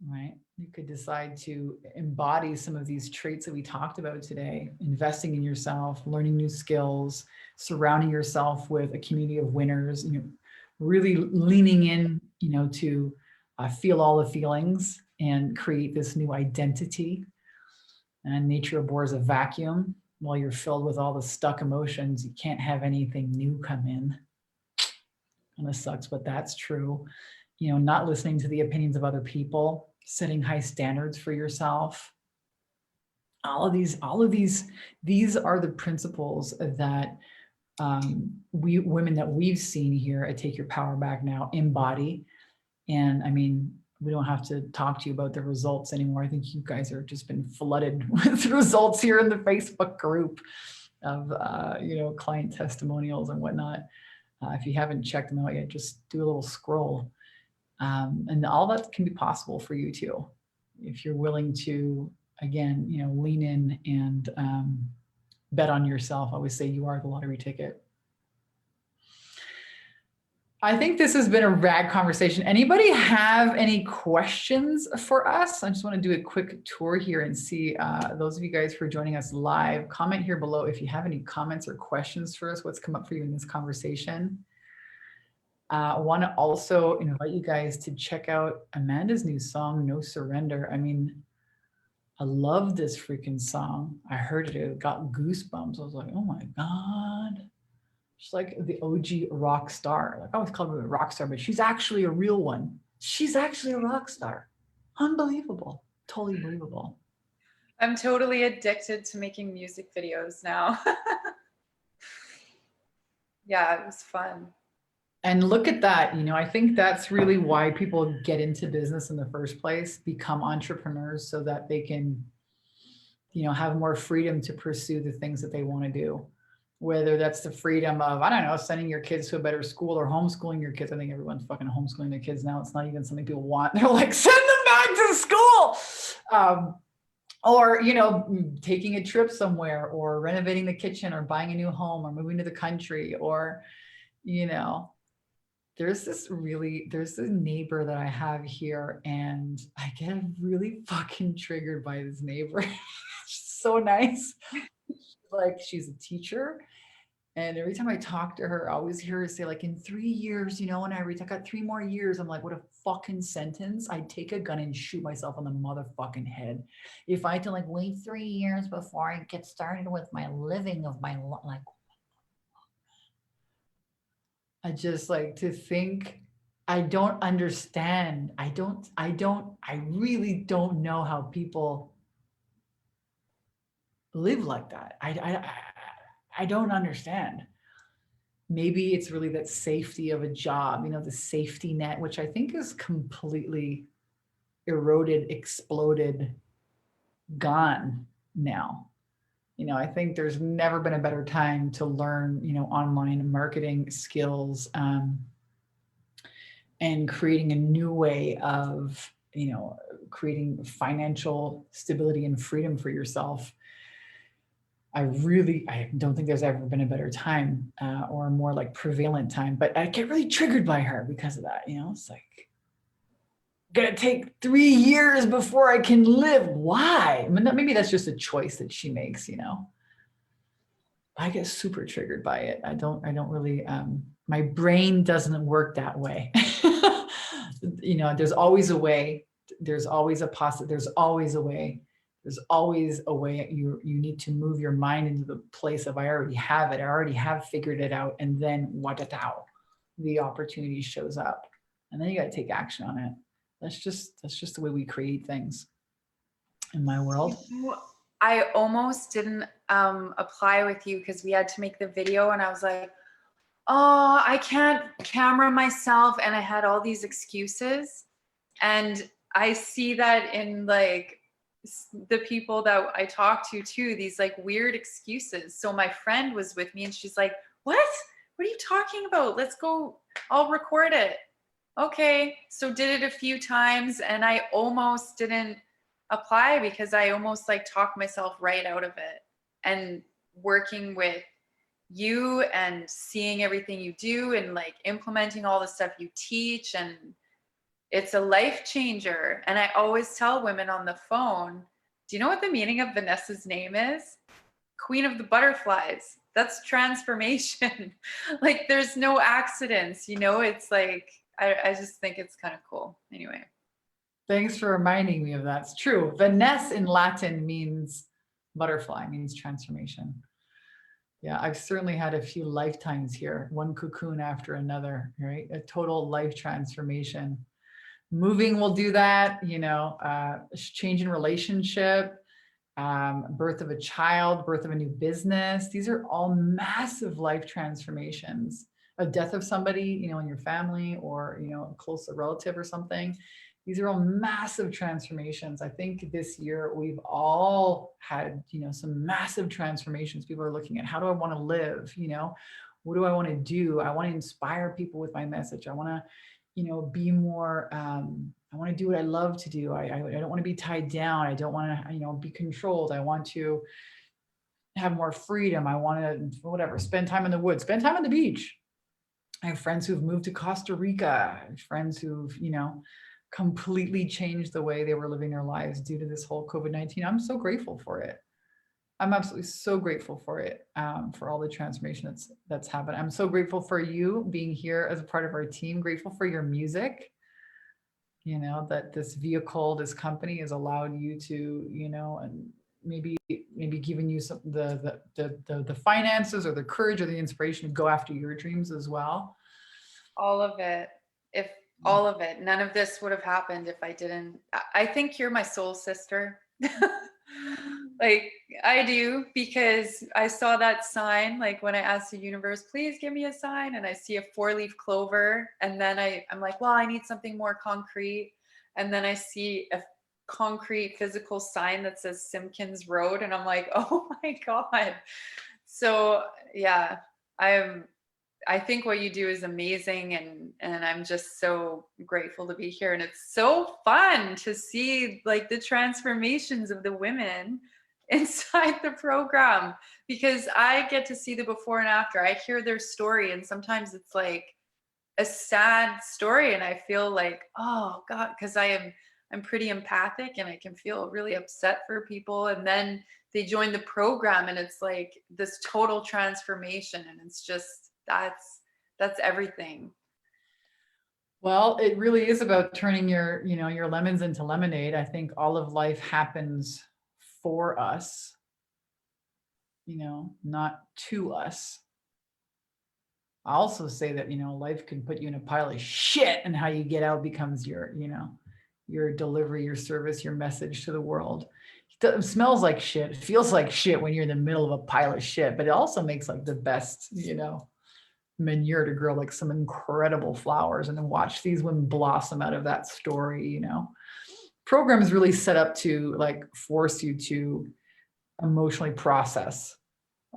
right? You could decide to embody some of these traits that we talked about today, investing in yourself, learning new skills, surrounding yourself with a community of winners, really leaning in, to feel all the feelings and create this new identity. And nature abhors a vacuum. While you're filled with all the stuck emotions, you can't have anything new come in. Kind of sucks, but that's true. Not listening to the opinions of other people, setting high standards for yourself. All of these are the principles that we women that we've seen here at Take Your Power Back Now embody. And I mean, we don't have to talk to you about the results anymore. I think you guys are just been flooded with results here in the Facebook group of client testimonials and whatnot. If you haven't checked them out yet, just do a little scroll. And all that can be possible for you too, if you're willing to, again, lean in and bet on yourself. I always say you are the lottery ticket. I think this has been a rad conversation. Anybody have any questions for us? I just want to do a quick tour here and see those of you guys who are joining us live, comment here below if you have any comments or questions for us, what's come up for you in this conversation. I want to also invite you guys to check out Amanda's new song, No Surrender. I mean, I love this freaking song. I heard it, it got goosebumps. I was like, oh my God. She's like the OG rock star. Like I always call her a rock star, but she's actually a real one. She's actually a rock star. Unbelievable. Totally believable. I'm totally addicted to making music videos now. Yeah, it was fun. And look at that. I think that's really why people get into business in the first place, become entrepreneurs so that they can, have more freedom to pursue the things that they want to do. Whether that's the freedom of, I don't know, sending your kids to a better school or homeschooling your kids. I think everyone's fucking homeschooling their kids now. It's not even something people want. They're like, send them back to school. Or, taking a trip somewhere or renovating the kitchen or buying a new home or moving to the country or, there's this neighbor that I have here and I get really fucking triggered by this neighbor. She's so nice. Like she's a teacher. And every time I talk to her, I always hear her say like in 3 years, and I got 3 more years. I'm like, what a fucking sentence. I'd take a gun and shoot myself on the motherfucking head. If I had to like wait 3 years before I get started with my living of my like, I just like to think, I don't understand. I really don't know how people live like that. I don't understand. Maybe it's really that safety of a job, the safety net, which I think is completely eroded, exploded, gone now. I think there's never been a better time to learn, online marketing skills and creating a new way of, creating financial stability and freedom for yourself. I don't think there's ever been a better time or a more like prevalent time, but I get really triggered by her because of that. It's like, gonna take 3 years before I can live. Why? I mean, maybe that's just a choice that she makes, I get super triggered by it. I don't really, my brain doesn't work that way. There's always a way. There's always a there's always a way. There's always a way. You need to move your mind into the place of, I already have it. I already have figured it out. And then what-a-tow, the opportunity shows up. And then you got to take action on it. That's just the way we create things in my world. I almost didn't apply with you because we had to make the video and I was like, oh, I can't camera myself. And I had all these excuses. And I see that in like the people that I talk to too, these like weird excuses. So my friend was with me and she's like, what are you talking about? Let's go, I'll record it. Okay. So did it a few times and I almost didn't apply because I almost like talked myself right out of it. And working with you and seeing everything you do and like implementing all the stuff you teach and It's a life changer. And I always tell women on the phone, do you know what the meaning of Vanessa's name is? Queen of the Butterflies. That's transformation. Like there's no accidents, you know, it's like, I just think it's kind of cool. Anyway. Thanks for reminding me of that. It's true. Vanessa in Latin means butterfly, means transformation. Yeah, I've certainly had a few lifetimes here, one cocoon after another, right? A total life transformation. Moving will do that, you know, change in relationship, birth of a child, birth of a new business. These are all massive life transformations. A death of somebody, you know, in your family or, you know, a close relative or something. These are all massive transformations. I think this year we've all had, you know, some massive transformations. People are looking at, how do I want to live? You know, what do I want to do? I want to inspire people with my message. I want to, you know, be more, I want to do what I love to do. I don't want to be tied down. I don't want to, you know, be controlled. I want to have more freedom. I want to, whatever, spend time in the woods, spend time on the beach. I have friends who've moved to Costa Rica, friends who've, you know, completely changed the way they were living their lives due to this whole COVID-19. I'm so grateful for it. I'm absolutely so grateful for it, for all the transformation that's happened. I'm so grateful for you being here as a part of our team, grateful for your music, you know, that this vehicle, this company has allowed you to, you know, and maybe giving you some the finances or the courage or the inspiration to go after your dreams as well. All of it. If all of it, none of this would have happened if I didn't. I think you're my soul sister. Like I do, because I saw that sign, like when I asked the universe, please give me a sign, and I see a 4-leaf clover, and then I'm like, well, I need something more concrete, and then I see a concrete physical sign that says Simpkins Road, and I'm like, oh my God. So yeah, I think what you do is amazing, and I'm just so grateful to be here. And it's so fun to see like the transformations of the women inside the program, because I get to see the before and after. I hear their story, and sometimes it's like a sad story, and I feel like, oh God, because I'm pretty empathic and I can feel really upset for people. And then they join the program and it's like this total transformation, and it's just that's everything. Well, it really is about turning your, you know, your lemons into lemonade. I think all of life happens for us, you know, not to us. I also say that, you know, life can put you in a pile of shit, and how you get out becomes your, you know, your delivery, your service, your message to the world. It smells like shit. It feels like shit when you're in the middle of a pile of shit, but it also makes like the best, you know, manure to grow like some incredible flowers, and then watch these women blossom out of that story. You know, program is really set up to like force you to emotionally process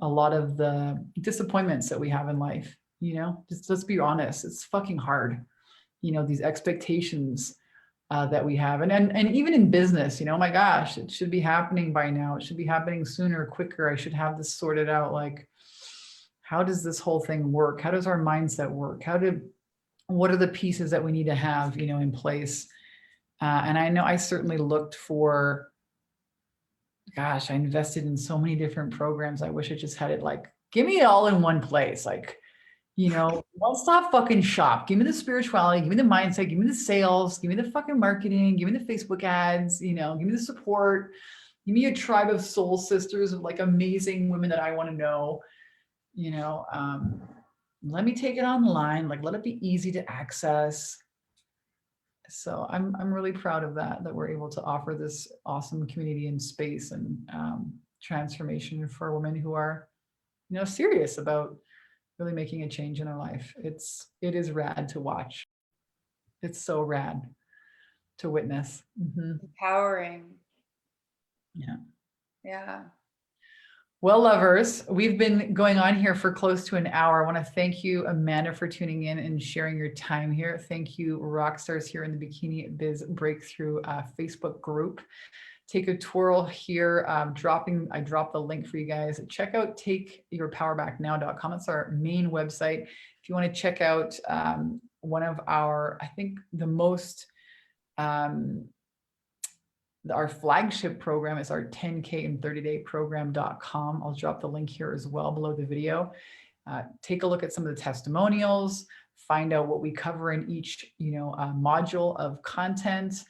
a lot of the disappointments that we have in life. You know, just let's be honest, it's fucking hard. You know, these expectations that we have, and even in business, you know, my gosh, it should be happening by now. It should be happening sooner, quicker. I should have this sorted out. Like, how does this whole thing work? How does our mindset work? What are the pieces that we need to have, you know, in place? And I know I certainly looked for, gosh, I invested in so many different programs. I wish I just had it like, give me it all in one place. Like, you know, one-stop fucking shop. Give me the spirituality, give me the mindset, give me the sales, give me the fucking marketing, give me the Facebook ads, you know, give me the support, give me a tribe of soul sisters of like amazing women that I want to know, you know, let me take it online, like let it be easy to access. So I'm really proud of that we're able to offer this awesome community and space and transformation for women who are, you know, serious about really making a change in their life. It is rad to watch. It's so rad to witness. Empowering. Yeah. Yeah. Well, lovers, we've been going on here for close to an hour. I want to thank you, Amanda, for tuning in and sharing your time here. Thank you, rock stars here in the Bikini Biz Breakthrough Facebook group. Take a twirl here. I dropped the link for you guys. Check out takeyourpowerbacknow.com. It's our main website. If you want to check out one of our, I think the most Our flagship program is our 10K in 30-day program.com. I'll drop the link here as well below the video. Take a look at some of the testimonials, find out what we cover in each, module of content,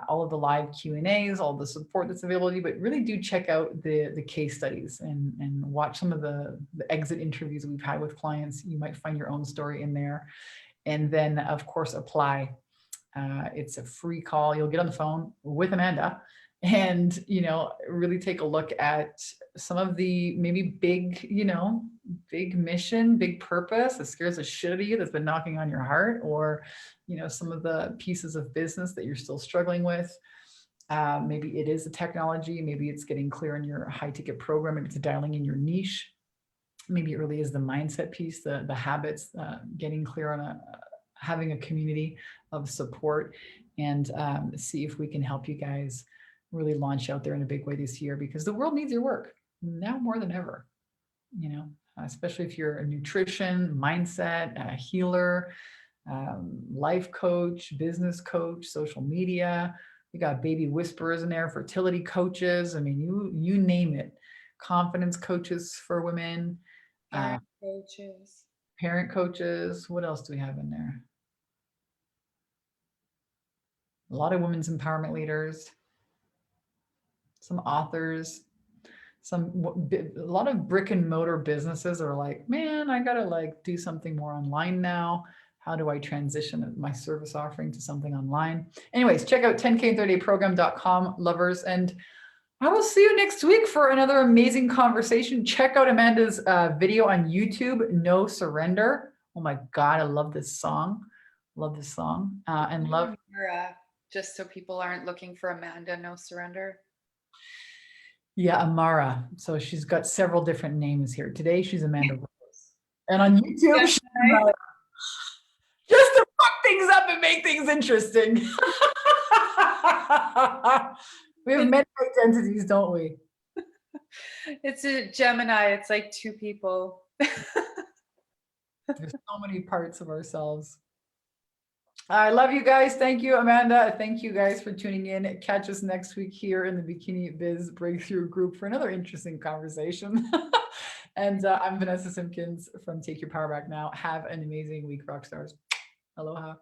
all of the live Q&As, all the support that's available to you, but really do check out the case studies and watch some of the exit interviews we've had with clients. You might find your own story in there. And then, of course, apply. It's a free call. You'll get on the phone with Amanda and, really take a look at some of the maybe big mission, big purpose that scares the shit out of you, that's been knocking on your heart, or, some of the pieces of business that you're still struggling with. Maybe it is the technology. Maybe it's getting clear on your high ticket program. Maybe it's dialing in your niche. Maybe it really is the mindset piece, the habits, getting clear on having a community of support, and see if we can help you guys really launch out there in a big way this year, because the world needs your work now more than ever, especially if you're a nutrition, mindset, a healer, life coach, business coach, social media. We got baby whisperers in there, fertility coaches. I mean, you name it. Confidence coaches for women. Parent coaches. What else do we have in there? A lot of women's empowerment leaders, some authors, a lot of brick and mortar businesses are like, man, I gotta do something more online now. How do I transition my service offering to something online? Anyways, check out 10K30program.com, lovers, and I will see you next week for another amazing conversation. Check out Amanda's video on YouTube, No Surrender. Oh my God, I love this song. Love this song. And love. Just so people aren't looking for Amanda, No Surrender. Yeah, Amara. So she's got several different names here. Today she's Amanda Rose. And on YouTube, she's just to fuck things up and make things interesting. We have many identities, don't we? It's a Gemini. It's like two people. There's so many parts of ourselves. I love you guys. Thank you, Amanda. Thank you guys for tuning in. Catch us next week here in the Bikini Biz Breakthrough Group for another interesting conversation. And I'm Vanessa Simpkins from Take Your Power Back Now. Have an amazing week, rock stars. Aloha.